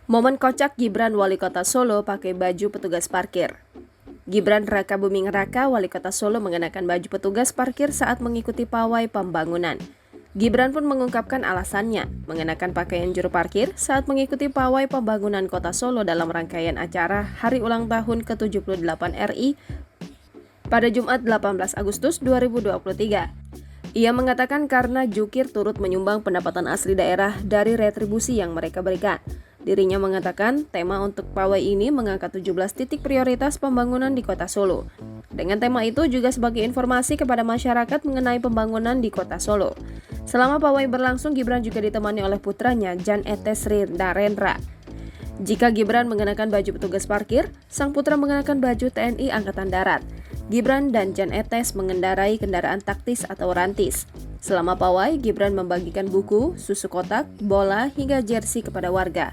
Momen kocak Gibran Wali Kota Solo pakai baju petugas parkir. Gibran Raka Buming Raka, Wali Kota Solo mengenakan baju petugas parkir saat mengikuti pawai pembangunan. Gibran pun mengungkapkan alasannya mengenakan pakaian juru parkir saat mengikuti pawai pembangunan Kota Solo dalam rangkaian acara Hari Ulang Tahun ke-78 RI pada Jumat 18 Agustus 2023. Ia mengatakan karena jukir turut menyumbang pendapatan asli daerah dari retribusi yang mereka berikan. Dirinya mengatakan tema untuk pawai ini mengangkat 17 titik prioritas pembangunan di Kota Solo. Dengan tema itu juga sebagai informasi kepada masyarakat mengenai pembangunan di Kota Solo. Selama pawai berlangsung, Gibran juga ditemani oleh putranya Jan Etes Narendra. Jika Gibran mengenakan baju petugas parkir, sang putra mengenakan baju TNI Angkatan Darat. Gibran dan Jan Etes mengendarai kendaraan taktis atau rantis. Selama pawai, Gibran membagikan buku, susu kotak, bola, hingga jersey kepada warga.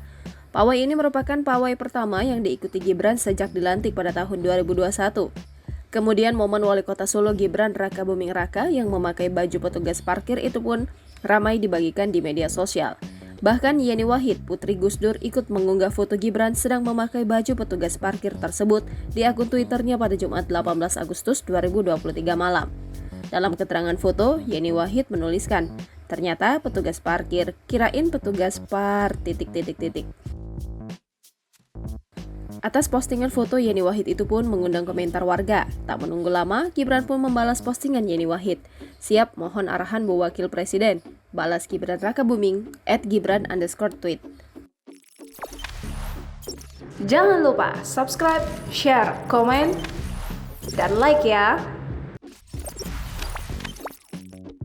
Pawai ini merupakan pawai pertama yang diikuti Gibran sejak dilantik pada tahun 2021. Kemudian momen Wali Kota Solo Gibran Raka Buming Raka yang memakai baju petugas parkir itu pun ramai dibagikan di media sosial. Bahkan Yeni Wahid, putri Gus Dur, ikut mengunggah foto Gibran sedang memakai baju petugas parkir tersebut di akun Twitternya pada Jumat 18 Agustus 2023 malam. Dalam keterangan foto, Yeni Wahid menuliskan, ternyata petugas parkir, kirain petugas par... Atas postingan foto Yeni Wahid itu pun mengundang komentar warga. Tak menunggu lama, Gibran pun membalas postingan Yeni Wahid. Siap mohon arahan Bu Wakil Presiden. Balas Gibran Raka Buming, @gibran_tweet. Jangan lupa subscribe, share, komen, dan like ya.